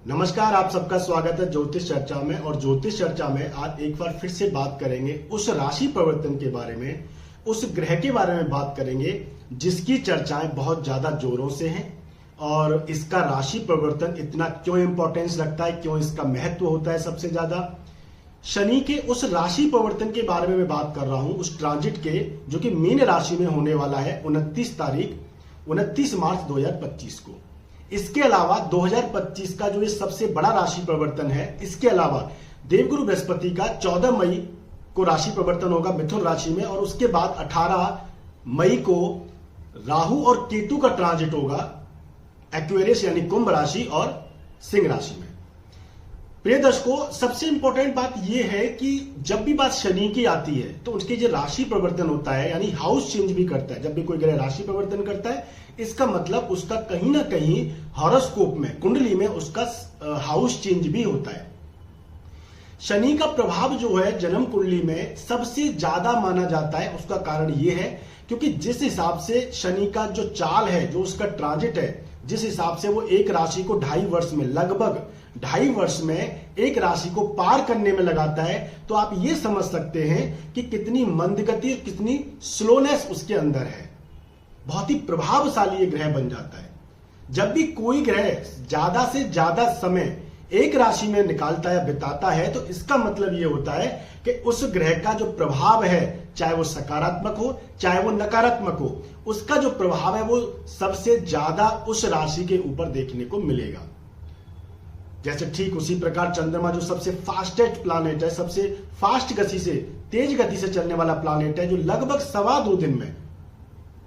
नमस्कार, आप सबका स्वागत है ज्योतिष चर्चा में। और ज्योतिष चर्चा में आज एक बार फिर से बात करेंगे उस राशि परिवर्तन के बारे में, उस ग्रह के बारे में बात करेंगे जिसकी चर्चाएं बहुत ज्यादा जोरों से हैं और इसका राशि परिवर्तन इतना क्यों इंपॉर्टेंस रखता है, क्यों इसका महत्व होता है सबसे ज्यादा। शनि के उस राशि परिवर्तन के बारे में मैं बात कर रहा हूं, उस ट्रांजिट के जो कि मीन राशि में होने वाला है 29 मार्च 2025 को। इसके अलावा 2025 का जो ये सबसे बड़ा राशि परिवर्तन है, इसके अलावा देवगुरु बृहस्पति का 14 मई को राशि परिवर्तन होगा मिथुन राशि में, और उसके बाद 18 मई को राहु और केतु का ट्रांजिट होगा एक्वेरियस यानी कुंभ राशि और सिंह राशि में। प्रिय दर्शकों, सबसे इंपॉर्टेंट बात यह है कि जब भी बात शनि की आती है तो उसके जो राशि परिवर्तन होता है यानी हाउस चेंज भी करता है। जब भी कोई ग्रह राशि परिवर्तन करता है इसका मतलब उसका कहीं ना कहीं हॉरोस्कोप में, कुंडली में उसका हाउस चेंज भी होता है। शनि का प्रभाव जो है जन्म कुंडली में सबसे ज्यादा माना जाता है। उसका कारण यह है क्योंकि जिस हिसाब से शनि का जो चाल है, जो उसका ट्रांजिट है, जिस हिसाब से वो एक राशि को 2.5 वर्ष में, लगभग 2.5 वर्ष में एक राशि को पार करने में लगाता है, तो आप ये समझ सकते हैं कि कितनी मंदगति, कितनी स्लोनेस उसके अंदर है। बहुत ही प्रभावशाली ये ग्रह बन जाता है। जब भी कोई ग्रह ज्यादा से ज्यादा समय एक राशि में निकालता है, बिताता है, तो इसका मतलब ये होता है कि उस ग्रह का जो प्रभाव है, चाहे वो सकारात्मक हो चाहे वो नकारात्मक हो, उसका जो प्रभाव है वो सबसे ज्यादा उस राशि के ऊपर देखने को मिलेगा। जैसे ठीक उसी प्रकार चंद्रमा जो सबसे फास्टेस्ट प्लैनेट है, सबसे फास्ट गति से, तेज गति से चलने वाला प्लैनेट है, जो लगभग 2.25 दिन में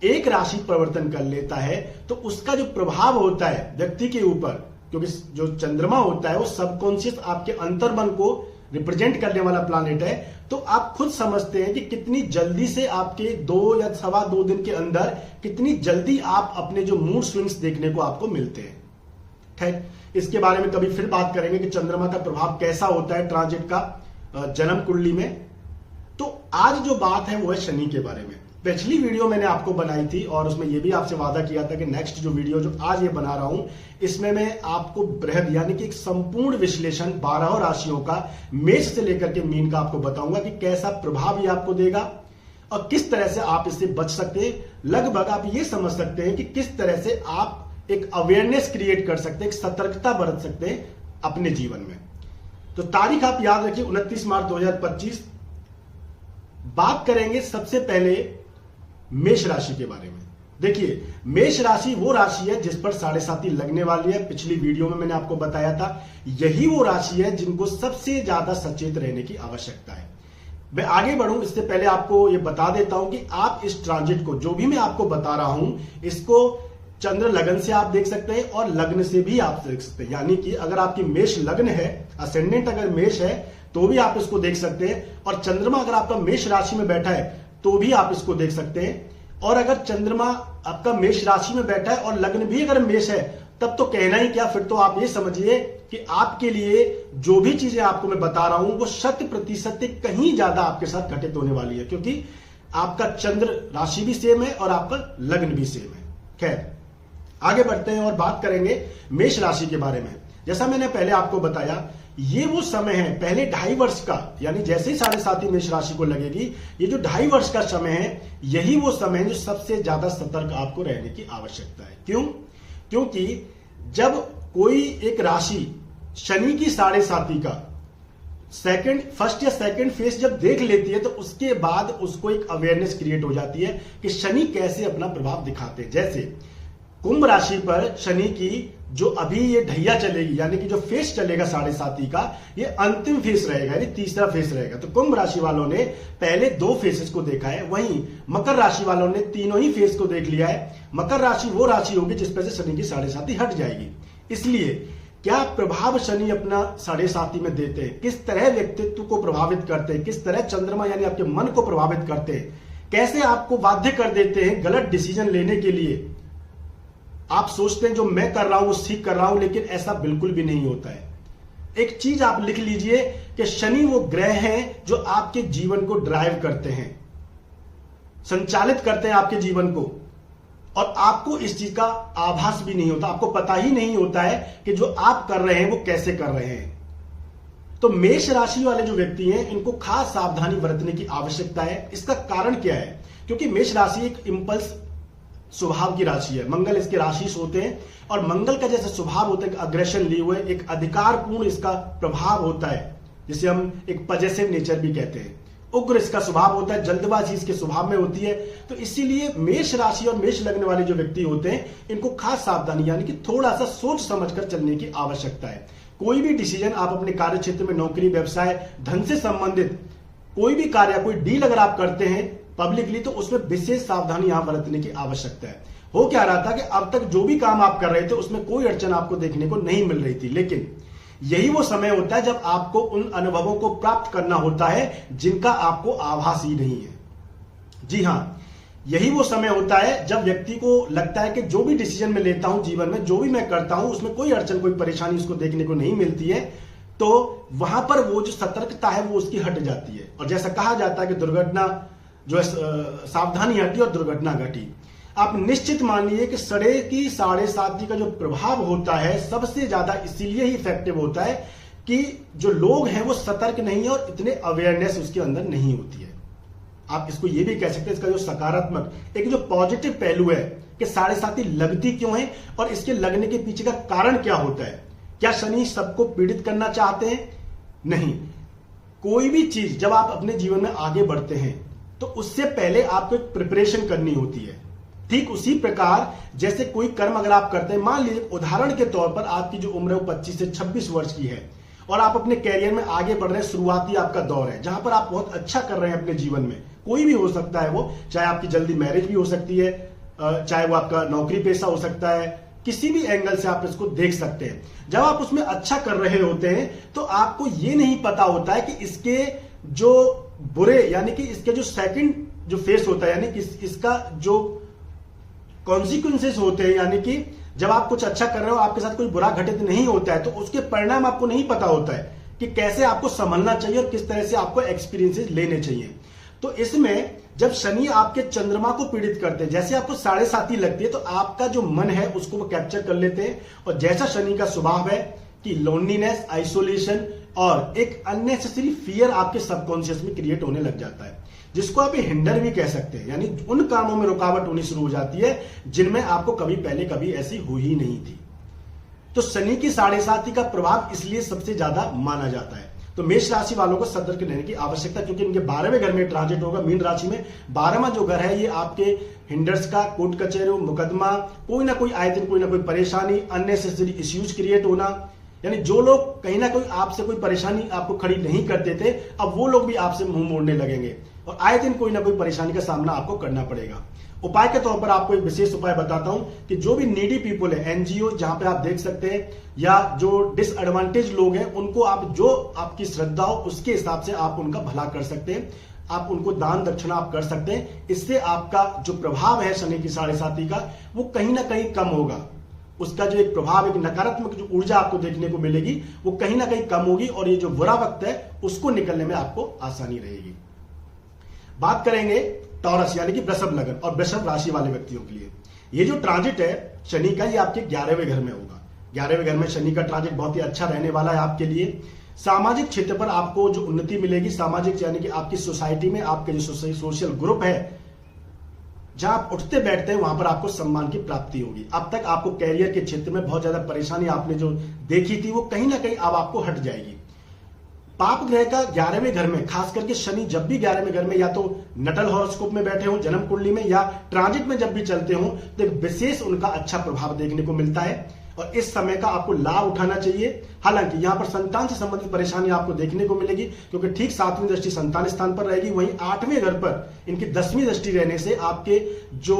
एक राशि परिवर्तन कर लेता है, तो उसका जो प्रभाव होता है व्यक्ति के ऊपर, क्योंकि जो चंद्रमा होता है वो सबकॉन्शियस आपके अंतर्मन को रिप्रेजेंट करने वाला प्लैनेट है, तो आप खुद समझते हैं कि कितनी जल्दी से आपके 2 या 2.25 दिन के अंदर कितनी जल्दी आप अपने जो मूड स्विंग्स देखने को आपको मिलते हैं। ठीक, इसके बारे में कभी फिर बात करेंगे कि चंद्रमा का प्रभाव कैसा होता है ट्रांजिट का जन्म कुंडली में। तो आज जो बात है वो है शनि के बारे में। पिछली वीडियो मैंने आपको बनाई थी और उसमें यह भी आपसे वादा किया था कि नेक्स्ट जो वीडियो जो आज ये बना रहा हूं, इसमें मैं आपको बृहद यानी कि एक संपूर्ण विश्लेषण 12 राशियों का, मेष से लेकर के मीन का आपको बताऊंगा कि कैसा प्रभाव ये आपको देगा और किस तरह से आप इससे बच सकते हैं। लगभग आप ये समझ सकते हैं कि किस तरह से आप एक अवेयरनेस क्रिएट कर सकते हैं, एक सतर्कता बरत सकते हैं अपने जीवन में। तो तारीख आप याद रखिए 29 मार्च 2025। बात करेंगे सबसे पहले मेष राशि के बारे में। देखिए, मेष राशि वो राशि है जिस पर 7.5 लगने वाली है। पिछली वीडियो में मैंने आपको बताया था, यही वो राशि है जिनको सबसे ज्यादा सचेत रहने की आवश्यकता है। मैं आगे बढ़ूं इससे पहले आपको ये बता देता हूं कि आप इस ट्रांजिट को, जो भी मैं आपको बता रहा हूं, इसको चंद्र लगन से आप देख सकते हैं और लग्न से भी आप देख सकते हैं। यानी कि अगर आपकी मेष लग्न है, असेंडेंट अगर मेष है, तो भी आप इसको देख सकते हैं, और चंद्रमा अगर आपका मेष राशि में बैठा है तो भी आप इसको देख सकते हैं। और अगर चंद्रमा आपका मेष राशि में बैठा है और लग्न भी अगर मेष है, तब तो कहना ही क्या, फिर तो आप ये समझिए कि आपके लिए जो भी चीजें आपको मैं बता रहा हूं वो 100% कहीं ज्यादा आपके साथ घटित होने वाली है, क्योंकि आपका चंद्र राशि भी सेम है और आपका लग्न भी सेम है। खैर, आगे बढ़ते हैं और बात करेंगे मेष राशि के बारे में। जैसा मैंने पहले आपको बताया, ये वो समय है पहले 2.5 वर्ष का, यानी जैसे ही 7.5 मेष राशि को लगेगी, ये जो 2.5 वर्ष का समय है, यही वो समय है जो सबसे ज्यादा सतर्क आपको रहने की आवश्यकता है। क्यों? क्योंकि जब कोई एक राशि शनि की 7.5 का फर्स्ट या सेकंड फेज जब देख लेती है, तो उसके बाद उसको एक अवेयरनेस क्रिएट हो जाती है कि शनि कैसे अपना प्रभाव दिखाते हैं। जैसे कुंभ राशि पर शनि की जो अभी ये ढैया चलेगी, यानी कि जो फेस चलेगा 7.5 का, ये अंतिम फेस रहेगा, यानी तीसरा फेस रहेगा। तो कुंभ राशि वालों ने पहले 2 फेसेस को देखा है, वहीं मकर राशि वालों ने तीनों ही फेस को देख लिया है। मकर राशि वो राशि होगी जिस पर से शनि की 7.5 हट जाएगी। इसलिए क्या प्रभाव शनि अपना 7.5 में देते हैं, किस तरह व्यक्तित्व को प्रभावित करते हैं, किस तरह चंद्रमा यानी आपके मन को प्रभावित करते हैं, कैसे आपको बाध्य कर देते हैं गलत डिसीजन लेने के लिए। आप सोचते हैं जो मैं कर रहा हूं वो ठीक कर रहा हूं, लेकिन ऐसा बिल्कुल भी नहीं होता है। एक चीज आप लिख लीजिए कि शनि वो ग्रह हैं जो आपके जीवन को ड्राइव करते हैं, संचालित करते हैं आपके जीवन को। और आपको इस चीज का आभास भी नहीं होता, आपको पता ही नहीं होता है कि जो आप कर रहे हैं वो कैसे कर रहे हैं। तो मेष राशि वाले जो व्यक्ति हैं इनको खास सावधानी बरतने की आवश्यकता है। इसका कारण क्या है? क्योंकि मेष राशि एक इंपल्स स्वभाव की राशि है, मंगल इसके राशि होते हैं और मंगल का जैसे स्वभाव होता है, अग्रेशन लिए हुए, एक अधिकारपूर्ण इसका प्रभाव होता है, जिसे हम एक पजेसिव नेचर भी कहते हैं। उग्र इसका स्वभाव होता है, जल्दबाजी इसके स्वभाव में होती है। तो इसीलिए मेष राशि और मेष लग्न वाले जो व्यक्ति होते हैं इनको खास सावधानी यानी कि थोड़ा सा सोच समझकर चलने की आवश्यकता है। कोई भी डिसीजन आप अपने कार्य क्षेत्र में, नौकरी, व्यवसाय, धन से संबंधित कोई भी कार्य, कोई डील अगर आप करते हैं पब्लिकली, तो उसमें विशेष सावधानी यहां बरतने की आवश्यकता है। हो क्या रहा था कि अब तक जो भी काम आप कर रहे थे उसमें कोई अड़चन आपको देखने को नहीं मिल रही थी, लेकिन यही वो समय होता है जब आपको उन अनुभवों को प्राप्त करना होता है जिनका आपको आभास ही नहीं है। जी हां, यही वो समय होता है जब व्यक्ति को लगता है कि जो भी डिसीजन मैं लेता हूं जीवन में, जो भी मैं करता हूं, उसमें कोई अड़चन, कोई परेशानी उसको देखने को नहीं मिलती है। तो वहां पर वो जो सतर्कता है वो उसकी हट जाती है। और जैसा कहा जाता है कि दुर्घटना जो है, सावधानी हटी और दुर्घटना घटी। आप निश्चित मानिए कि सड़े की 7.5 का जो प्रभाव होता है सबसे ज्यादा इसीलिए ही इफेक्टिव होता है कि जो लोग हैं वो सतर्क नहीं है और इतने अवेयरनेस उसके अंदर नहीं होती है। आप इसको ये भी कह सकते हैं, इसका जो सकारात्मक, एक जो पॉजिटिव पहलू है कि 7.5 लगती क्यों है और इसके लगने के पीछे का कारण क्या होता है। क्या शनि सबको पीड़ित करना चाहते हैं? नहीं। कोई भी चीज जब आप अपने जीवन में आगे बढ़ते हैं तो उससे पहले आपको एक प्रिपरेशन करनी होती है। ठीक उसी प्रकार जैसे कोई कर्म अगर आप करते हैं, मान लीजिए उदाहरण के तौर पर आपकी जो उम्र है वो 25 से 26 वर्ष की है और आप अपने कैरियर में आगे बढ़ रहे हैं, शुरुआती आपका दौर है जहां पर आप बहुत अच्छा कर रहे हैं अपने जीवन में। कोई भी हो सकता है वो, चाहे आपकी जल्दी मैरिज भी हो सकती है, चाहे वो आपका नौकरी पेशा हो सकता है, किसी भी एंगल से आप इसको देख सकते हैं। जब आप उसमें अच्छा कर रहे होते हैं तो आपको ये नहीं पता होता है कि इसके जो बुरे यानी कि इसके जो सेकंड जो फेस होता है, यानी कि इसका जो कॉन्सिक्वेंसेस होते हैं, यानी कि जब आप कुछ अच्छा कर रहे हो आपके साथ कोई बुरा घटित नहीं होता है तो उसके परिणाम आपको नहीं पता होता है कि कैसे आपको संभलना चाहिए और किस तरह से आपको एक्सपीरियंसेस लेने चाहिए। तो इसमें जब शनि आपके चंद्रमा को पीड़ित करते हैं, जैसे आपको 7.5 लगती है तो आपका जो मन है उसको वो कैप्चर कर लेते हैं। और जैसा शनि का स्वभाव है कि लोनलीनेस, आइसोलेशन और एक अननेसेसरी फियर आपके सबकॉन्शियस में क्रिएट होने लग जाता है, जिसको आप हिंडर भी कह सकते हैं। यानी उन कामों में रुकावट होनी शुरू हो जाती है जिनमें आपको कभी पहले कभी ऐसी हुई ही नहीं थी। तो शनि की 7.5 का प्रभाव इसलिए सबसे ज्यादा माना जाता है। तो मेष राशि वालों को सतर्क रहने की आवश्यकता, क्योंकि इनके 12वें घर में ट्रांजिट होगा। मीन राशि में 12वां जो घर है ये आपके हिंडर्स का, कोर्ट कचहरी, मुकदमा, कोई ना कोई आए दिन कोई ना कोई परेशानी, अननेसेसरी इश्यूज क्रिएट होना। यानी जो लोग कहीं ना कोई आपसे कोई परेशानी आपको खड़ी नहीं करते थे, अब वो लोग भी आपसे मुंह मोड़ने लगेंगे और आए दिन कोई ना कोई परेशानी का सामना आपको करना पड़ेगा। उपाय के तौर पर आपको एक विशेष उपाय बताता हूं कि जो भी नीडी पीपल है, एनजीओ जहां पे आप देख सकते हैं, या जो डिसएडवांटेज लोग हैं, उनको आप जो आपकी श्रद्धा हो उसके हिसाब से आप उनका भला कर सकते हैं। आप उनको दान दक्षिणा आप कर सकते हैं। इससे आपका जो प्रभाव है शनि की 7.5 का वो कहीं ना कहीं कम होगा। उसका जो एक प्रभाव, एक नकारात्मक जो ऊर्जा आपको देखने को मिलेगी वो कहीं ना कहीं कम होगी और ये जो बुरा वक्त है उसको निकलने में आपको आसानी रहेगी। बात करेंगे टॉरस यानी कि वृषभ लग्न और वृषभ राशि वाले व्यक्तियों के लिए। ये जो ट्रांजिट है शनि का, ये आपके 11वें घर में होगा। 11वें घर में शनि का ट्रांजिट बहुत ही अच्छा रहने वाला है आपके लिए। सामाजिक क्षेत्र पर आपको जो उन्नति मिलेगी, सामाजिक यानी कि आपकी सोसाइटी में आपके जो सोशल ग्रुप है जहां आप उठते बैठते हैं वहां पर आपको सम्मान की प्राप्ति होगी। अब तक आपको कैरियर के क्षेत्र में बहुत ज्यादा परेशानी आपने जो देखी थी वो कहीं ना कहीं अब आपको हट जाएगी। पाप ग्रह का 11वें घर में, खास करके शनि जब भी 11वें घर में या तो नटल हॉरोस्कोप में बैठे हो जन्म कुंडली में या ट्रांजिट में जब भी चलते हो तो एक विशेष उनका अच्छा प्रभाव देखने को मिलता है और इस समय का आपको लाभ उठाना चाहिए। हालांकि यहां पर संतान से संबंधित परेशानी आपको देखने को मिलेगी क्योंकि ठीक 7वीं दृष्टि संतान स्थान पर रहेगी, वहीं 8वें घर पर इनकी 10वीं दृष्टि रहने से आपके जो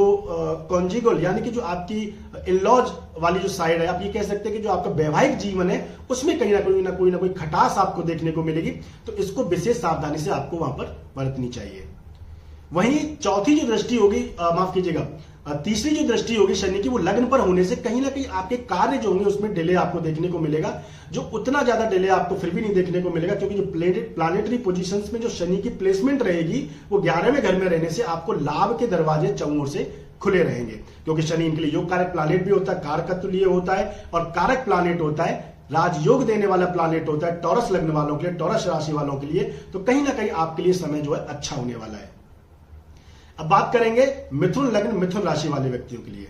कॉन्जिगल यानी कि जो आपकी इन-लॉज वाली जो साइड है, आप ये कह सकते हैं कि जो आपका वैवाहिक जीवन है उसमें कहीं ना कोई खटास आपको देखने को मिलेगी। तो इसको विशेष सावधानी से आपको वहां पर बरतनी चाहिए। वहीं चौथी जो दृष्टि होगी, माफ कीजिएगा, तीसरी जो दृष्टि होगी शनि की, वो लग्न पर होने से कहीं ना कहीं आपके कार्य जो होंगे उसमें डिले आपको देखने को मिलेगा, जो उतना ज्यादा डिले आपको फिर भी नहीं देखने को मिलेगा क्योंकि जो प्लानिटरी पोजीशंस में जो शनि की प्लेसमेंट रहेगी वो 11वें घर में रहने से आपको लाभ के दरवाजे चौं ओर से खुले रहेंगे, क्योंकि शनि इनके लिए योग कारक प्लानेट भी होता है, कारकत्व लिए होता है और कारक प्लानेट होता है, राजयोग देने वाला प्लानेट होता है टॉरस लग्न वालों के लिए, टॉरस राशि वालों के लिए। तो कहीं ना कहीं आपके लिए समय जो है अच्छा होने वाला है। अब बात करेंगे मिथुन लग्न, मिथुन राशि वाले व्यक्तियों के लिए।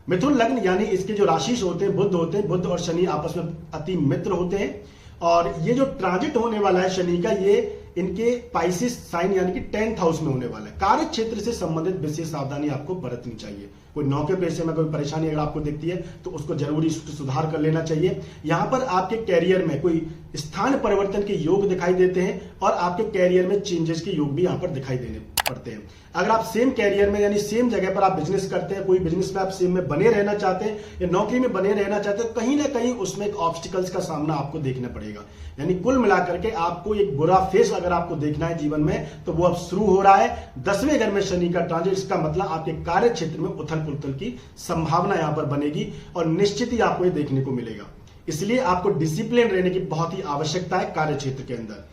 मिथुन लग्न यानी इसके जो राशि होते हैं बुध होते हैं, बुध और शनि आपस में अति मित्र होते हैं। और ये जो ट्रांजिट होने वाला है शनि का, ये इनके पाइसिस साइन यानी कि 10th हाउस में होने वाला है। कार्य क्षेत्र से संबंधित विशेष सावधानी आपको बरतनी चाहिए। कोई नौकरी पेशे में कोई परेशानी अगर आपको दिखती है तो उसको जरूरी सुधार कर लेना चाहिए। यहां पर आपके कैरियर में कोई स्थान परिवर्तन के योग दिखाई देते हैं और आपके कैरियर में चेंजेस के योग भी यहां पर दिखाई देने पड़ते हैं। अगर आप सेम कैरियर में यानी सेम जगह पर आप बिजनेस करते हैं, कोई बिजनेस में आप सेम में बने रहना चाहते हैं या नौकरी में बने रहना चाहते हैं, कहीं ना कहीं उसमें एक ऑब्स्टिकल्स का सामना आपको देखना पड़ेगा। यानी कुल मिलाकर के आपको एक बुरा फेस अगर आपको देखना है जीवन में तो वो अब शुरू हो रहा है। 10वें घर में शनि का ट्रांजिट, इसका मतलब आपके कार्य क्षेत्र में उथल पुथल की संभावना यहां पर बनेगी और निश्चित ही आपको ये देखने को मिलेगा। इसलिए आपको डिसिप्लिन रहने की बहुत ही आवश्यकता है कार्य क्षेत्र के अंदर।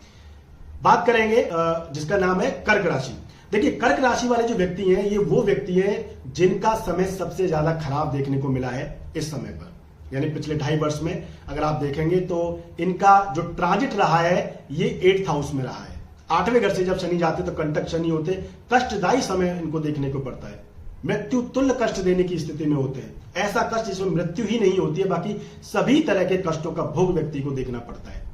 बात करेंगे जिसका नाम है कर्क राशि। देखिए, कर्क राशि वाले जो व्यक्ति हैं ये वो व्यक्ति हैं जिनका समय सबसे ज्यादा खराब देखने को मिला है इस समय पर। यानी पिछले 2.5 वर्ष में अगर आप देखेंगे तो इनका जो ट्रांजिट रहा है ये 8th हाउस में रहा है। 8वें घर से जब शनि जाते तो कंटक शनि होते, कष्टदायी समय इनको देखने को पड़ता है, मृत्यु तुल्य कष्ट देने की स्थिति में होते हैं। ऐसा कष्ट जिसमें मृत्यु ही नहीं होती है, बाकी सभी तरह के कष्टों का भोग व्यक्ति को देखना पड़ता है।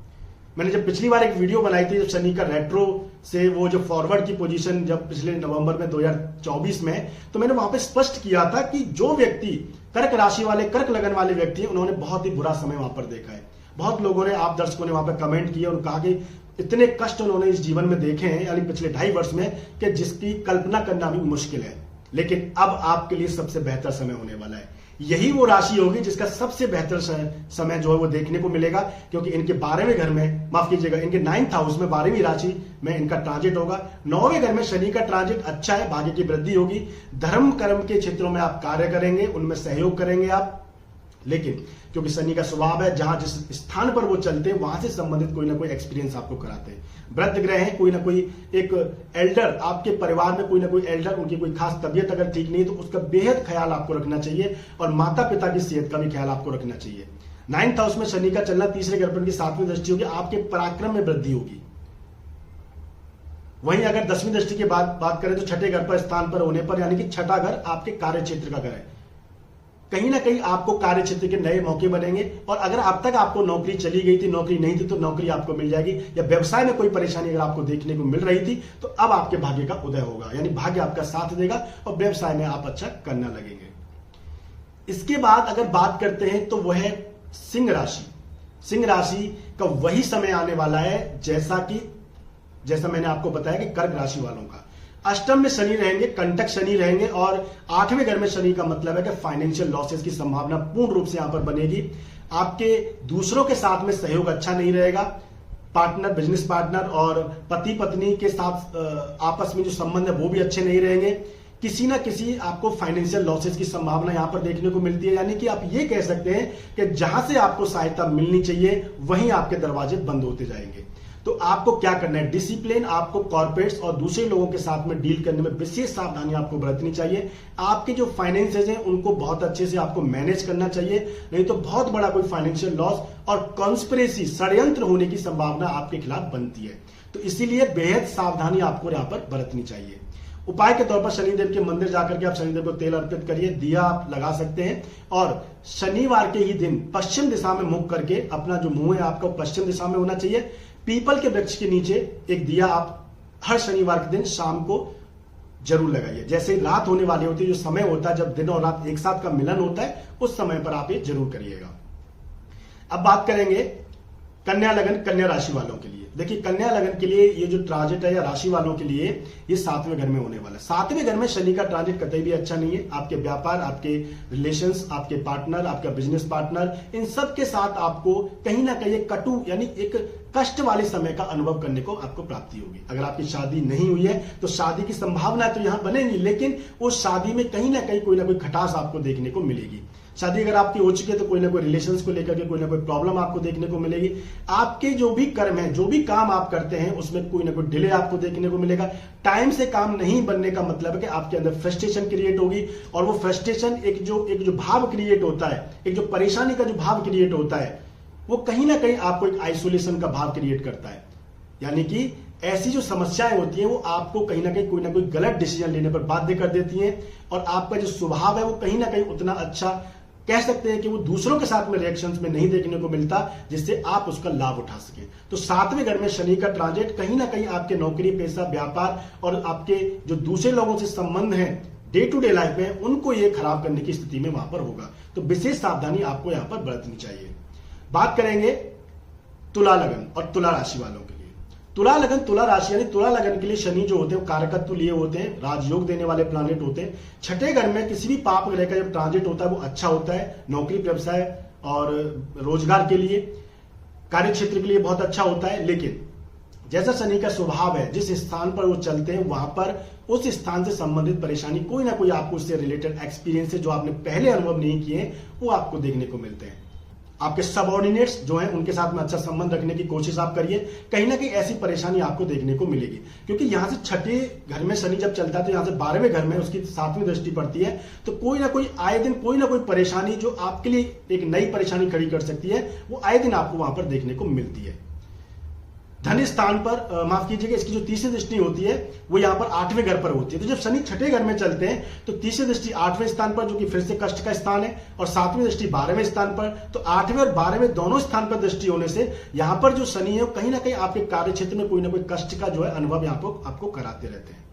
मैंने जब पिछली बार एक वीडियो बनाई थी जब शनि का रेट्रो से वो जो फॉरवर्ड की पोजीशन जब पिछले नवंबर में 2024 में, तो मैंने वहां पे स्पष्ट किया था कि जो व्यक्ति कर्क राशि वाले, कर्क लगन वाले व्यक्ति हैं, उन्होंने बहुत ही बुरा समय वहां पर देखा है। बहुत लोगों ने, आप दर्शकों ने वहां पर कमेंट किया और कहा कि इतने कष्ट उन्होंने इस जीवन में देखे हैं यानी पिछले 2.5 वर्ष में कि जिसकी कल्पना करना भी मुश्किल है। लेकिन अब आपके लिए सबसे बेहतर समय होने वाला है। यही वो राशि होगी जिसका सबसे बेहतर समय जो है वो देखने को मिलेगा, क्योंकि इनके 12वें घर में, माफ कीजिएगा, इनके 9th हाउस में 12वीं राशि में इनका ट्रांजिट होगा। 9वें घर में शनि का ट्रांजिट अच्छा है, भाग्य की वृद्धि होगी। धर्म कर्म के क्षेत्रों में आप कार्य करेंगे, उनमें सहयोग करेंगे आप। लेकिन क्योंकि शनि का स्वभाव है जहां जिस स्थान पर वो चलते हैं वहां से संबंधित कोई ना कोई एक्सपीरियंस आपको कराते हैं। वृद्ध ग्रह है, कोई ना कोई एक एल्डर आपके परिवार में, कोई ना कोई एल्डर, उनकी कोई खास तबियत अगर ठीक नहीं है तो उसका बेहद ख्याल आपको रखना चाहिए और माता पिता की सेहत का भी ख्याल आपको रखना चाहिए। 9th हाउस में शनि का चलना, तीसरे घर पर उनकी 7वीं दृष्टि होगी, आपके पराक्रम में वृद्धि होगी। वहीं अगर 10वीं दृष्टि की बात करें तो छठे घर पर स्थान पर होने पर, यानी कि छठा घर आपके कार्य क्षेत्र का घर है, कहीं ना कहीं आपको कार्य क्षेत्र के नए मौके बनेंगे। और अगर अब तक आपको नौकरी चली गई थी, नौकरी नहीं थी, तो नौकरी आपको मिल जाएगी। या व्यवसाय में कोई परेशानी अगर आपको देखने को मिल रही थी तो अब आपके भाग्य का उदय होगा, यानी भाग्य आपका साथ देगा और व्यवसाय में आप अच्छा करना लगेंगे। इसके बाद अगर बात करते हैं तो वह है सिंह राशि। सिंह राशि का वही समय आने वाला है जैसा मैंने आपको बताया कि कर्क राशि वालों का। अष्टम में शनि रहेंगे, कंटक शनि रहेंगे और 8वें घर में शनि का मतलब है कि फाइनेंशियल लॉसेस की संभावना पूर्ण रूप से यहां पर बनेगी। आपके दूसरों के साथ में सहयोग अच्छा नहीं रहेगा। पार्टनर, बिजनेस पार्टनर और पति पत्नी के साथ आपस में जो संबंध है वो भी अच्छे नहीं रहेंगे। किसी ना किसी आपको फाइनेंशियल लॉसेस की संभावना यहां पर देखने को मिलती है, यानी कि आप ये कह सकते हैं कि जहां से आपको सहायता मिलनी चाहिए वहीं आपके दरवाजे बंद होते जाएंगे। तो आपको क्या करना है, डिसिप्लिन, आपको कॉर्पोरेट्स और दूसरे लोगों के साथ में डील करने में विशेष सावधानी आपको बरतनी चाहिए। आपके जो फाइनेंसेज हैं उनको बहुत अच्छे से आपको मैनेज करना चाहिए, नहीं तो बहुत बड़ा कोई फाइनेंशियल लॉस और कॉन्स्पिरेसी, षड्यंत्र होने की संभावना आपके खिलाफ बनती है। तो इसीलिए बेहद सावधानी आपको यहां पर बरतनी चाहिए। उपाय के तौर पर शनिदेव के मंदिर जाकर के आप शनिदेव को तेल अर्पित करिए, दिया आप लगा सकते हैं और शनिवार के ही दिन पश्चिम दिशा में मुख करके, अपना जो मुंह है आपका पश्चिम दिशा में होना चाहिए, पीपल के वृक्ष के नीचे एक दिया आप हर शनिवार के दिन शाम को जरूर लगाइए। जैसे ही रात होने वाली होती है, जो समय होता है जब दिन और रात एक साथ का मिलन होता है, उस समय पर आप ये जरूर करिएगा। अब बात करेंगे कन्या लगन, कन्या राशि वालों के लिए। देखिए, कन्या लगन के लिए ये जो ट्रांजिट है या राशि वालों के लिए ये 7वें घर में होने वाला है। 7वें घर में शनि का ट्रांजिट कतई भी अच्छा नहीं है। आपके व्यापार, आपके रिलेशंस, आपके पार्टनर, आपका बिजनेस पार्टनर, इन सब के साथ आपको कहीं ना कहीं एक कटु यानी एक कष्ट वाले समय का अनुभव करने को आपको प्राप्ति होगी। अगर आपकी शादी नहीं हुई है तो शादी की संभावना तो यहां बनेगी, लेकिन उस शादी में कहीं ना कहीं कोई ना कोई खटास आपको देखने को मिलेगी। शादी अगर आपकी हो चुकी है तो कोई ना कोई रिलेशंस को लेकर के कोई ना कोई प्रॉब्लम आपको देखने को मिलेगी। आपके जो भी कर्म है, जो भी काम आप करते हैं, उसमें कोई ना कोई डिले आपको देखने को मिलेगा। टाइम से काम नहीं बनने का मतलब है कि आपके अंदर फ्रस्ट्रेशन क्रिएट होगी, और वो फ्रस्ट्रेशन एक जो भाव क्रिएट होता है, एक जो परेशानी का जो भाव क्रिएट होता है, वो कहीं ना कहीं आपको एक आइसोलेशन का भाव क्रिएट करता है। यानी कि ऐसी जो समस्याएं होती हैं वो आपको कहीं ना कहीं कोई ना कोई गलत डिसीजन लेने पर बाध्य कर देती हैं, और आपका जो स्वभाव है वो कहीं ना कहीं उतना अच्छा कह सकते हैं कि वो दूसरों के साथ में रिएक्शंस में नहीं देखने को मिलता, जिससे आप उसका लाभ उठा सके। तो 7वें घर में शनि का ट्रांजिट कहीं ना कहीं आपके नौकरी, पेशा, व्यापार और आपके जो दूसरे लोगों से संबंध है डे टू डे लाइफ में, उनको ये खराब करने की स्थिति में वहां पर होगा। तो विशेष सावधानी आपको यहां पर बरतनी चाहिए। बात करेंगे तुला लगन और तुला राशि वालों के लिए। तुला लगन, तुला राशि यानी तुला लगन के लिए शनि जो होते हैं वो कारकत्व लिए होते हैं, राजयोग देने वाले प्लानेट होते हैं। छठे घर में किसी भी पाप ग्रह का जब ट्रांजिट होता है वो अच्छा होता है, नौकरी, व्यवसाय और रोजगार के लिए, कार्य क्षेत्र के लिए बहुत अच्छा होता है। लेकिन जैसा शनि का स्वभाव है, जिस स्थान पर वो चलते हैं वहां पर उस स्थान से संबंधित परेशानी, कोई ना कोई आपको उससे रिलेटेड एक्सपीरियंस जो आपने पहले अनुभव नहीं किए वो आपको देखने को मिलते हैं। आपके सबऑर्डिनेट्स जो हैं उनके साथ में अच्छा संबंध रखने की कोशिश आप करिए, कहीं ना कहीं ऐसी परेशानी आपको देखने को मिलेगी। क्योंकि यहां से छठे घर में शनि जब चलता है तो यहां से 12वें घर में उसकी 7वीं दृष्टि पड़ती है, तो कोई ना कोई आए दिन कोई ना कोई परेशानी जो आपके लिए एक नई परेशानी खड़ी कर सकती है, वो आए दिन आपको वहां पर देखने को मिलती है। धन स्थान पर माफ कीजिएगा, इसकी जो तीसरी दृष्टि होती है वो यहां पर 8वें घर पर होती है। तो जब शनि छठे घर में चलते हैं तो तीसरी दृष्टि 8वें स्थान पर, जो कि फिर से कष्ट का स्थान है, और 7वीं दृष्टि 12वें स्थान पर। तो 8वें और 12वें दोनों स्थान पर दृष्टि होने से यहां पर जो शनि है कहीं ना कहीं आपके कार्य क्षेत्र में कोई ना कोई कष्ट का जो है अनुभव यहां पर आपको कराते रहते हैं।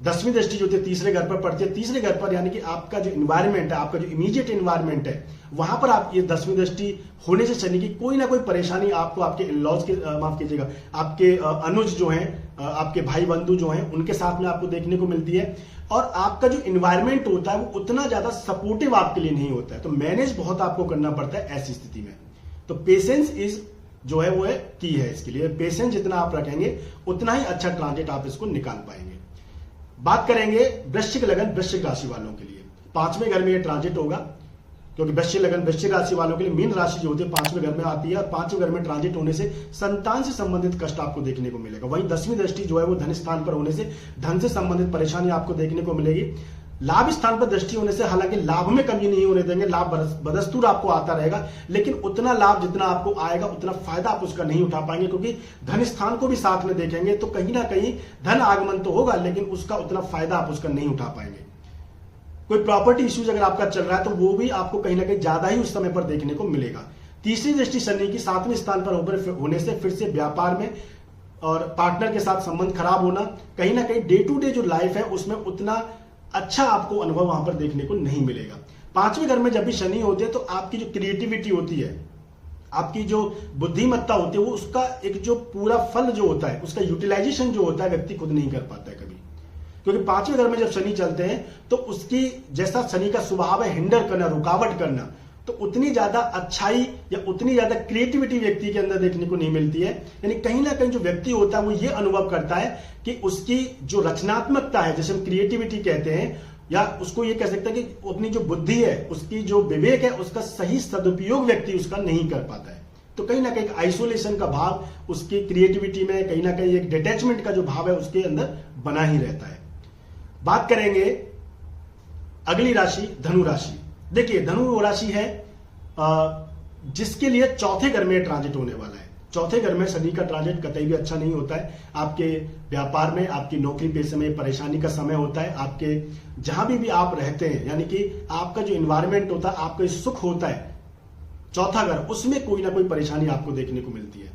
10वीं दृष्टि जो होती है तीसरे घर पर पड़ती है। तीसरे घर पर यानी कि आपका जो इन्वायरमेंट है, आपका जो इमीडिएट इन्वायरमेंट है, वहां पर आप ये 10वीं दृष्टि होने से शनि की कोई ना कोई परेशानी आपको आपके इन-लॉज के माफ कीजिएगा, आपके अनुज जो हैं, आपके भाई बंधु जो हैं, उनके साथ में आपको देखने को मिलती है। और आपका जो इन्वायरमेंट होता है वो उतना ज्यादा सपोर्टिव आपके लिए नहीं होता है, तो मैनेज बहुत आपको करना पड़ता है ऐसी स्थिति में। तो पेशेंस इज जो है वो की है इसके लिए। पेशेंस जितना आप रखेंगे उतना ही अच्छा ट्रांजिट आप इसको निकाल पाएंगे। बात करेंगे वृश्चिक लगन, वृश्चिक राशि वालों के लिए 5वें घर में ये ट्रांजिट होगा, क्योंकि वृश्चिक लगन, वृश्चिक राशि वालों के लिए मीन राशि जो होती है 5वें घर में आती है, और 5वें घर में ट्रांजिट होने से संतान से संबंधित कष्ट आपको देखने को मिलेगा। वहीं 10वीं दृष्टि जो है वो धन स्थान पर होने से धन से संबंधित परेशानी आपको देखने को मिलेगी। लाभ स्थान पर दृष्टि होने से हालांकि लाभ में कमी नहीं होने देंगे, लाभ बदस्तूर आपको आता रहेगा, लेकिन उतना लाभ जितना आपको आएगा उतना फायदा आप उसका नहीं उठा पाएंगे, क्योंकि धन स्थान को भी साथ में देखेंगे तो कहीं ना कहीं धन आगमन तो होगा, लेकिन उसका उतना फायदा आप उसका नहीं उठा पाएंगे। कोई प्रॉपर्टी इश्यूज अगर आपका चल रहा है तो वो भी आपको कहीं ना कहीं ज्यादा ही उस समय पर देखने को मिलेगा। तीसरी दृष्टि शनि की 7वें स्थान पर होने से फिर से व्यापार में और पार्टनर के साथ संबंध खराब होना, कहीं ना कहीं डे टू डे जो लाइफ है उसमें उतना अच्छा आपको अनुभव वहां पर देखने को नहीं मिलेगा। 5वें घर में जब भी शनि होते हैं तो आपकी जो क्रिएटिविटी होती है, आपकी जो बुद्धिमत्ता होती है, वो उसका एक जो पूरा फल जो होता है, उसका यूटिलाइजेशन जो होता है व्यक्ति खुद नहीं कर पाता है कभी, क्योंकि 5वें घर में जब शनि चलते हैं तो उसकी जैसा शनि का स्वभाव है हिंडर करना, रुकावट करना, तो उतनी ज्यादा अच्छाई या उतनी ज्यादा क्रिएटिविटी व्यक्ति के अंदर देखने को नहीं मिलती है। यानी कहीं ना कहीं जो व्यक्ति होता है वो ये अनुभव करता है कि उसकी जो रचनात्मकता है, जैसे हम क्रिएटिविटी कहते हैं, या उसको ये कह सकते हैं कि अपनी जो बुद्धि है, उसकी जो विवेक है, उसका सही सदुपयोग व्यक्ति उसका नहीं कर पाता है। तो कहीं ना कहीं आइसोलेशन का भाव उसकी क्रिएटिविटी में, कहीं ना कहीं एक डिटैचमेंट का जो भाव है उसके अंदर बना ही रहता है। बात करेंगे अगली राशि धनु राशि। देखिए धनु वो राशि है जिसके लिए चौथे घर में ट्रांजिट होने वाला है। चौथे घर में शनि का ट्रांजिट कतई भी अच्छा नहीं होता है। आपके व्यापार में, आपकी नौकरी पेशे में परेशानी का समय होता है। आपके जहां भी आप रहते हैं, यानी कि आपका जो इन्वायरमेंट होता है, आपका सुख होता है, चौथा घर, उसमें कोई ना कोई परेशानी आपको देखने को मिलती है।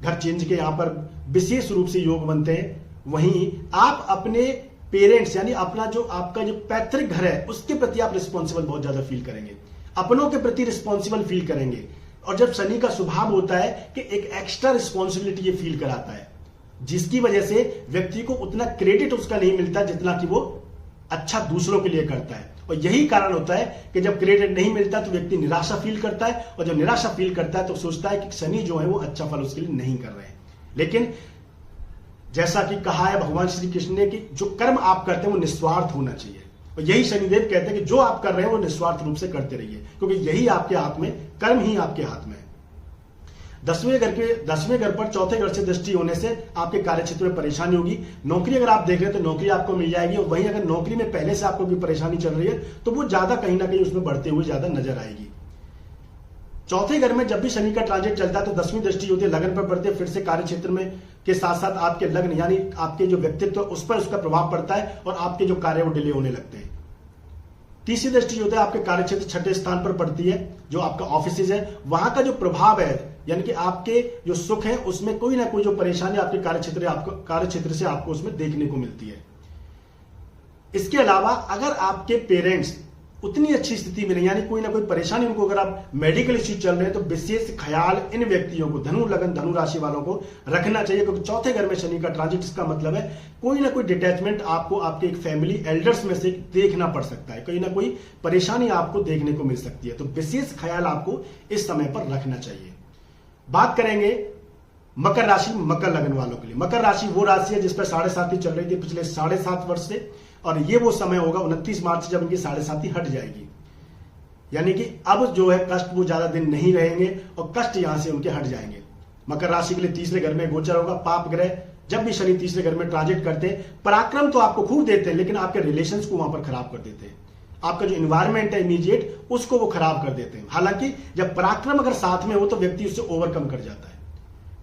घर चेंज के यहां पर विशेष रूप से योग बनते हैं। वहीं आप अपने पेरेंट्स यानी अपना जो आपका जो पैतृक घर है उसके प्रति आप रिस्पॉन्सिबल बहुत ज्यादा फील करेंगे, अपनों के प्रति रिस्पॉन्सिबल फील करेंगे। और जब शनि का स्वभाव होता है कि एक एक्स्ट्रा रिस्पॉन्सिबिलिटी ये फील कराता है, जिसकी वजह से व्यक्ति को उतना क्रेडिट उसका नहीं मिलता जितना कि वो अच्छा दूसरों के लिए करता है। और यही कारण होता है कि जब क्रेडिट नहीं मिलता तो व्यक्ति निराशा फील करता है, और जब निराशा फील करता है तो सोचता है कि शनि जो है वो अच्छा फल उसके लिए नहीं कर रहे हैं। लेकिन जैसा कि कहा है भगवान श्री कृष्ण ने कि जो कर्म आप करते हैं वो निस्वार्थ होना चाहिए, और यही शनिदेव कहते हैं कि जो आप कर रहे हैं वो निस्वार्थ रूप से करते रहिए, क्योंकि यही आपके हाथ में, कर्म ही आपके हाथ में है। 10वें घर पर चौथे घर से दृष्टि होने से आपके कार्यक्षेत्र में परेशानी होगी। नौकरी अगर आप देख रहे हैं तो नौकरी आपको मिल जाएगी, और वहीं अगर नौकरी में पहले से आपको कोई परेशानी चल रही है तो वो ज्यादा कहीं ना कहीं उसमें बढ़ते हुए ज्यादा नजर आएगी। चौथे घर में जब भी शनि का ट्रांजिट चलता है तो 10वीं दृष्टि होती है, लगन पर पड़ती है, फिर से कार्य क्षेत्र में के साथ साथ आपके लग्न यानी आपके जो व्यक्तित्व उस पर उसका प्रभाव पड़ता है और आपके जो कार्य वो डिले होने लगते हैं। तीसरी दृष्टि होता है आपके कार्य क्षेत्र छठे स्थान पर पड़ती है, जो आपका ऑफिस है, वहां का जो प्रभाव है यानी कि आपके जो सुख है उसमें कोई ना कोई जो परेशानी आपके कार्य क्षेत्र से आपको उसमें देखने को मिलती है। इसके अलावा अगर आपके पेरेंट्स उतनी अच्छी स्थिति में नहीं, यानी कोई ना कोई परेशानी उनको, अगर आप मेडिकल इश्यू चल रहे हैं तो विशेष ख्याल इन व्यक्तियों को, धनु लगन धनु राशि वालों को रखना चाहिए, क्योंकि चौथे घर में शनि का ट्रांजिट, इसका मतलब है कोई ना कोई डिटैचमेंट आपको आपके एक फैमिली एल्डर्स में से देखना पड़ सकता है, कोई ना कोई परेशानी आपको देखने को मिल सकती है, तो विशेष ख्याल आपको इस समय पर रखना चाहिए। बात करेंगे मकर राशि मकर लगन वालों के लिए। मकर राशि वो राशि है जिस पर 7.5 चल रही थी पिछले 7.5 वर्ष से, और ये वो समय होगा 29 मार्च से जब इनकी 7.5 हट जाएगी, यानी कि अब जो है कष्ट वो ज्यादा दिन नहीं रहेंगे और कष्ट यहां से उनके हट जाएंगे। मकर राशि के लिए तीसरे घर में गोचर होगा पाप ग्रह। जब भी शनि तीसरे घर में ट्रांजिट करते हैं, पराक्रम तो आपको खूब देते हैं लेकिन आपके रिलेशंस को वहां पर खराब कर देते हैं, आपका जो इन्वायरमेंट है इमीडिएट उसको वो खराब कर देते हैं। हालांकि जब पराक्रम अगर साथ में हो तो व्यक्ति उससे ओवरकम कर जाता है।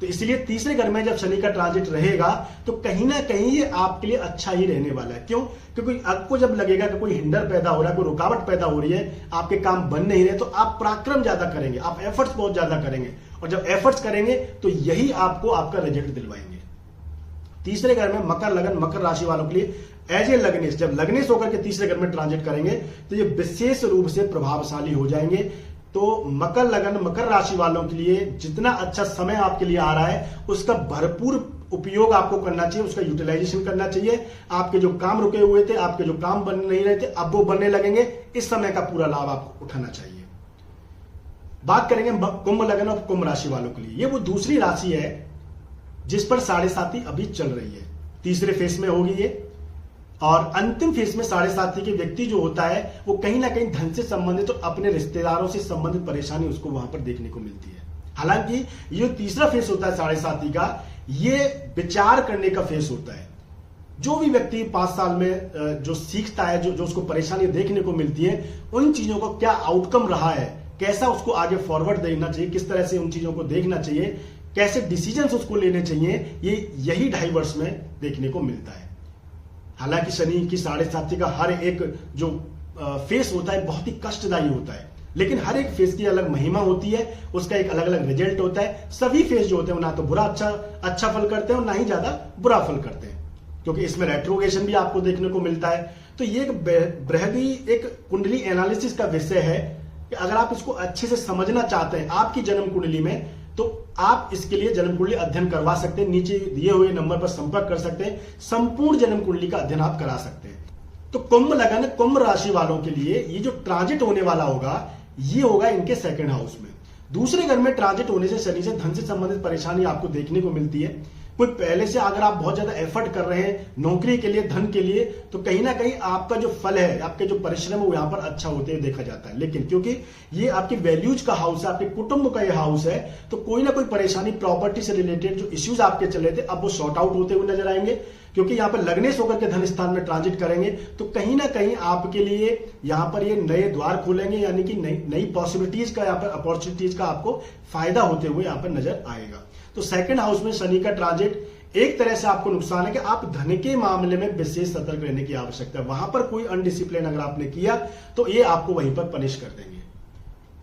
तो इसलिए तीसरे घर में जब शनि का ट्रांजिट रहेगा तो कहीं ना कहीं ये आपके लिए अच्छा ही रहने वाला है। क्यों? क्योंकि आपको जब लगेगा कि कोई हिंडर पैदा हो रहा है, कोई रुकावट पैदा हो रही है, आपके काम बन नहीं रहे, तो आप पराक्रम ज्यादा करेंगे, आप एफर्ट्स बहुत ज्यादा करेंगे, और जब एफर्ट्स करेंगे तो यही आपको आपका रिजल्ट दिलवाएंगे। तीसरे घर में मकर लगन मकर राशि वालों के लिए एज ए लग्नेश, जब लग्नेश होकर के तीसरे घर में ट्रांजिट करेंगे तो ये विशेष रूप से प्रभावशाली हो जाएंगे। तो मकर लगन मकर राशि वालों के लिए जितना अच्छा समय आपके लिए आ रहा है उसका भरपूर उपयोग आपको करना चाहिए, उसका यूटिलाइजेशन करना चाहिए। आपके जो काम रुके हुए थे, आपके जो काम बन नहीं रहे थे, अब वो बनने लगेंगे। इस समय का पूरा लाभ आपको उठाना चाहिए। बात करेंगे कुंभ लगन और कुंभ राशि वालों के लिए। ये वो दूसरी राशि है जिस पर 7.5 अभी चल रही है, तीसरे फेस में होगी ये, और अंतिम फेस में 7.5 के व्यक्ति जो होता है वो कहीं ना कहीं धन से संबंधित और अपने रिश्तेदारों से संबंधित परेशानी उसको वहां पर देखने को मिलती है। हालांकि ये जो तीसरा फेस होता है 7.5 का, ये विचार करने का फेस होता है। जो भी व्यक्ति 5 साल में जो सीखता है, जो उसको परेशानी देखने को मिलती है, उन चीजों को क्या आउटकम रहा है, कैसा उसको आगे फॉरवर्ड देना चाहिए, किस तरह से उन चीजों को देखना चाहिए, कैसे डिसीजंस उसको लेने चाहिए, ये यही 2.5 वर्ष में देखने को मिलता है। हालांकि शनि की 7.5 का हर एक जो फेस होता है बहुत ही कष्टदायी होता है, लेकिन हर एक फेस की अलग महिमा होती है, उसका एक अलग अलग रिजल्ट होता है। सभी फेस जो होते हैं ना तो बुरा अच्छा फल करते हैं और ना ही ज्यादा बुरा फल करते हैं, क्योंकि इसमें रेट्रोगेशन भी आपको देखने को मिलता है। तो ये एक बृहदी एक कुंडली एनालिसिस का विषय है कि अगर आप इसको अच्छे से समझना चाहते हैं आपकी जन्म कुंडली में, तो आप इसके लिए जन्म कुंडली अध्ययन करवा सकते हैं। नीचे दिए हुए नंबर पर संपर्क कर सकते हैं, संपूर्ण जन्म कुंडली का अध्ययन आप करा सकते हैं। तो कुंभ लगन कुंभ राशि वालों के लिए ये जो ट्रांजिट होने वाला होगा ये होगा इनके सेकंड हाउस में। दूसरे घर में ट्रांजिट होने से शनि से धन से संबंधित परेशानी आपको देखने को मिलती है। कोई पहले से अगर आप बहुत ज्यादा एफर्ट कर रहे हैं नौकरी के लिए, धन के लिए, तो कहीं ना कहीं आपका जो फल है, आपके जो परिश्रम है वो यहां पर अच्छा होते हुए देखा जाता है। लेकिन क्योंकि ये आपकी वैल्यूज का हाउस है, आपके कुटुंब का ये हाउस है, तो कोई ना कोई परेशानी प्रॉपर्टी से रिलेटेड जो इश्यूज आपके चल रहे थे अब वो सॉर्ट आउट होते हुए नजर आएंगे। क्योंकि यहाँ पर लग्नेश होकर के धन स्थान में ट्रांजिट करेंगे तो कहीं ना कहीं आपके लिए यहाँ पर ये नए द्वार खोलेंगे, यानी कि नई पॉसिबिलिटीज का, यहाँ पर अपॉर्चुनिटीज का आपको फायदा होते हुए यहाँ पर नजर आएगा। तो सेकंड हाउस में शनि का ट्रांजिट एक तरह से आपको नुकसान है कि आप धन के मामले में विशेष सतर्क रहने की आवश्यकता है। वहां पर कोई अनडिसिप्लिन अगर आपने किया तो ये आपको वहीं पर पनिश कर देंगे।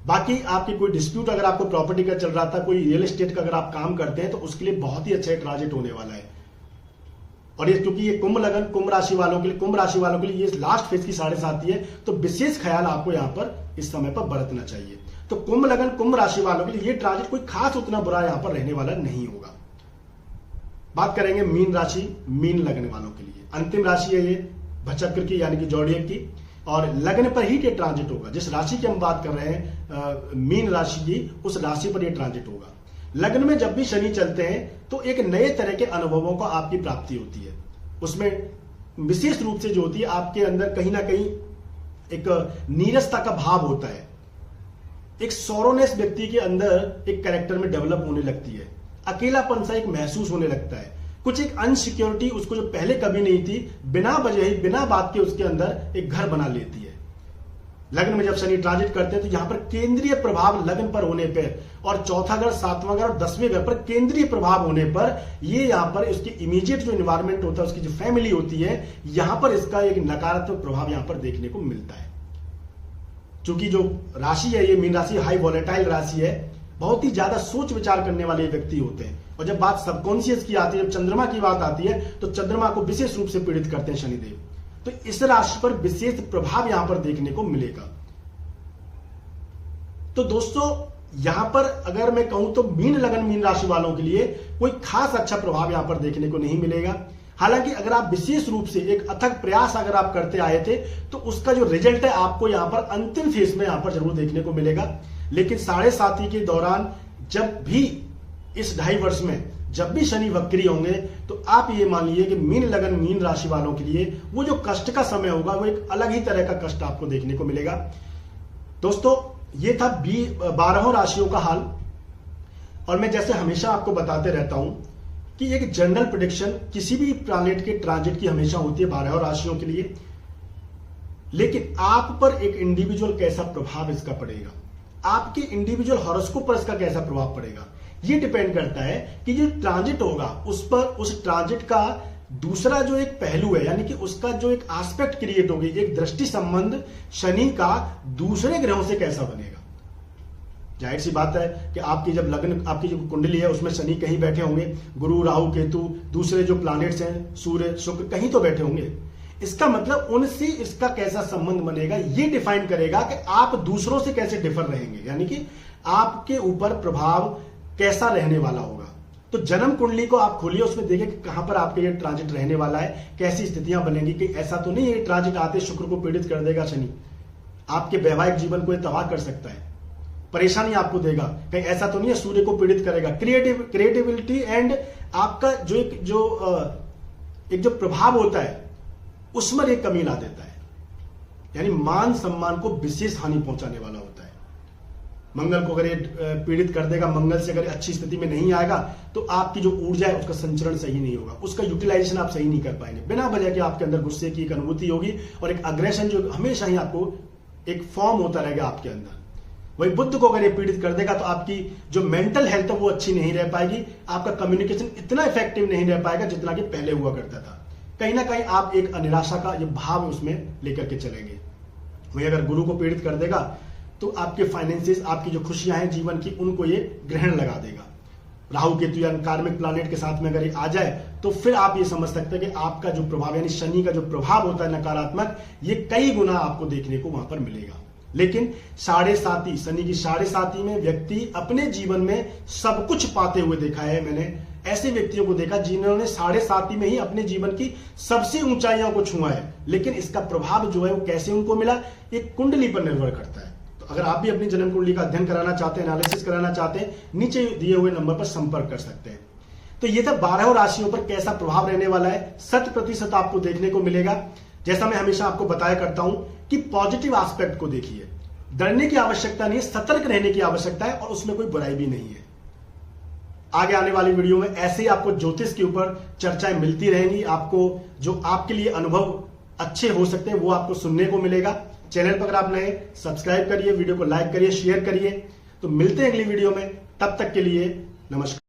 बाकी आपकी कोई डिस्प्यूट अगर आपको प्रॉपर्टी का चल रहा था, कोई रियल एस्टेट का अगर आप काम करते हैं तो उसके लिए बहुत ही अच्छा ट्रांजिट होने वाला है। और ये क्योंकि ये कुंभ लगन कुंभ राशि वालों के लिए ये लास्ट फेज की 7.5 है, तो विशेष ख्याल आपको यहां पर इस समय पर बरतना चाहिए। तो कुंभ लगन कुंभ राशि वालों के लिए ये ट्रांजिट कोई खास उतना बुरा यहां पर रहने वाला नहीं होगा। बात करेंगे मीन राशि मीन लगन वालों के लिए। अंतिम राशि है ये भचक्र की, यानी कि जोडिएक की, और लग्न पर ही ये ट्रांजिट होगा। जिस राशि की हम बात कर रहे हैं मीन राशि की, उस राशि पर यह ट्रांजिट होगा। लग्न में जब भी शनि चलते हैं तो एक नए तरह के अनुभवों को आपकी प्राप्ति होती है। उसमें विशेष रूप से जो होती है आपके अंदर कहीं ना कहीं एक नीरसता का भाव होता है, एक सोरोनेस व्यक्ति के अंदर एक कैरेक्टर में डेवलप होने लगती है, अकेलापन सा एक महसूस होने लगता है, कुछ एक अनसिक्योरिटी उसको जो पहले कभी नहीं थी, बिना वजह ही बिना बात के उसके अंदर एक घर बना लेती है। लग्न में जब शनि ट्रांजिट करते हैं तो यहां पर केंद्रीय प्रभाव लग्न पर होने पर और चौथा घर, सातवां घर और 10वें घर पर केंद्रीय प्रभाव होने पर ये यहां पर इसके इमीडिएट जो एनवायरमेंट होता है, उसकी जो फैमिली होती है, यहां पर इसका एक नकारात्मक प्रभाव यहां पर देखने को मिलता है। क्योंकि जो राशि है ये मीन राशि हाई वॉलेटाइल राशि है, बहुत ही ज्यादा सोच विचार करने वाले व्यक्ति होते हैं। और जब बात सबकॉन्शियस की आती है, जब चंद्रमा की बात आती है, तो चंद्रमा को विशेष रूप से पीड़ित करते हैं शनिदेव। तो इस राशि पर विशेष प्रभाव यहां पर देखने को मिलेगा। तो दोस्तों यहां पर अगर मैं कहूं तो मीन लगन मीन राशि वालों के लिए कोई खास अच्छा प्रभाव यहां पर देखने को नहीं मिलेगा। हालांकि अगर आप विशेष रूप से एक अथक प्रयास अगर आप करते आए थे तो उसका जो रिजल्ट है आपको यहां पर अंतिम फेज में यहां पर जरूर देखने को मिलेगा। लेकिन 7.5 के दौरान जब भी इस 2.5 वर्ष में जब भी शनि वक्री होंगे तो आप ये मान लीजिए कि मीन लगन मीन राशि वालों के लिए वो जो कष्ट का समय होगा वो एक अलग ही तरह का कष्ट आपको देखने को मिलेगा। दोस्तों ये था 12 राशियों का हाल। और मैं जैसे हमेशा आपको बताते रहता हूं कि एक जनरल प्रेडिक्शन किसी भी प्लैनेट के ट्रांजिट की हमेशा होती है 12 राशियों के लिए, लेकिन आप पर एक इंडिविजुअल कैसा प्रभाव इसका पड़ेगा, आपके इंडिविजुअल हॉरोस्कोप पर इसका कैसा प्रभाव पड़ेगा, ये डिपेंड करता है कि जो ट्रांजिट होगा उस पर उस ट्रांजिट का दूसरा जो एक पहलू है, यानी कि उसका जो एक एस्पेक्ट क्रिएट होगी, एक दृष्टि संबंध शनि का दूसरे ग्रहों से कैसा बनेगा। जाहिर सी बात है कि आपकी जब लग्न आपकी जो कुंडली है उसमें शनि कहीं बैठे होंगे, गुरु राहु केतु दूसरे जो प्लैनेट्स हैं सूर्य शुक्र कहीं तो बैठे होंगे। इसका मतलब उनसे इसका कैसा संबंध बनेगा ये डिफाइन करेगा कि आप दूसरों से कैसे डिफर रहेंगे, यानी कि आपके ऊपर प्रभाव कैसा रहने वाला होगा। तो जन्म कुंडली को आप खोलिए, उसमें देखिए कि कहां पर आपके ये ट्रांजिट रहने वाला है, कैसी स्थितियां बनेंगी। कि ऐसा तो नहीं है ट्रांजिट आते शुक्र को पीड़ित कर देगा शनि, आपके वैवाहिक जीवन को तबाह कर सकता है, परेशानी आपको देगा। कहीं ऐसा तो नहीं है सूर्य को पीड़ित करेगा, क्रिएटिविटी एंड आपका जो प्रभाव होता है उसमें एक कमी ला देता है, यानी मान सम्मान को विशेष हानि पहुंचाने वाला होता है। मंगल को अगर ये पीड़ित कर देगा, मंगल से अगर अच्छी स्थिति में नहीं आएगा तो आपकी जो ऊर्जा है उसका संचरण सही नहीं होगा, उसका यूटिलाइजेशन आप सही नहीं कर पाएंगे। बिना वजह के आपके अंदर गुस्से की एक अनुभूति होगी और एक अग्रेशन जो हमेशा ही आपको एक फॉर्म होता रहेगा आपके अंदर। वही बुध को अगर ये पीड़ित कर देगा तो आपकी जो मेंटल हेल्थ है वो अच्छी नहीं रह पाएगी, आपका कम्युनिकेशन इतना इफेक्टिव नहीं रह पाएगा जितना कि पहले हुआ करता था। कहीं ना कहीं आप एक निराशा का ये भाव उसमें लेकर के चलेंगे। वही अगर गुरु को पीड़ित कर देगा तो आपके फाइनेंसेस, आपकी जो खुशियां हैं जीवन की, उनको ये ग्रहण लगा देगा। राहु केतु या कार्मिक प्लैनेट के साथ में अगर ये आ जाए तो फिर आप ये समझ सकते हैं कि आपका जो प्रभाव यानी शनि का जो प्रभाव होता है नकारात्मक, ये कई गुना आपको देखने को वहां पर मिलेगा। लेकिन 7.5 शनि की 7.5 में व्यक्ति अपने जीवन में सब कुछ पाते हुए देखा है। मैंने ऐसे व्यक्तियों को देखा जिन्होंने 7.5 में ही अपने जीवन की सबसे ऊंचाइयों को छुआ है, लेकिन इसका प्रभाव जो है वो कैसे उनको मिला, एक कुंडली पर निर्भर करता है। तो अगर आप भी अपनी जन्म कुंडली का अध्ययन कराना चाहते हैं, एनालिसिस कराना चाहते हैं, नीचे दिए हुए नंबर पर संपर्क कर सकते हैं। तो ये था 12 राशियों पर कैसा प्रभाव रहने वाला है, 100% आपको देखने को मिलेगा। जैसा मैं हमेशा आपको बताया करता हूं कि पॉजिटिव एस्पेक्ट को देखिए, डरने की आवश्यकता नहीं है, सतर्क रहने की आवश्यकता है और उसमें कोई बुराई भी नहीं है। आगे आने वाली वीडियो में ऐसे ही आपको ज्योतिष के ऊपर चर्चाएं मिलती रहेंगी। आपको जो आपके लिए अनुभव अच्छे हो सकते हैं वो आपको सुनने को मिलेगा। चैनल पर अगर आप नए, सब्सक्राइब करिए, वीडियो को लाइक करिए, शेयर करिए। तो मिलते हैं अगली वीडियो में, तब तक के लिए नमस्कार।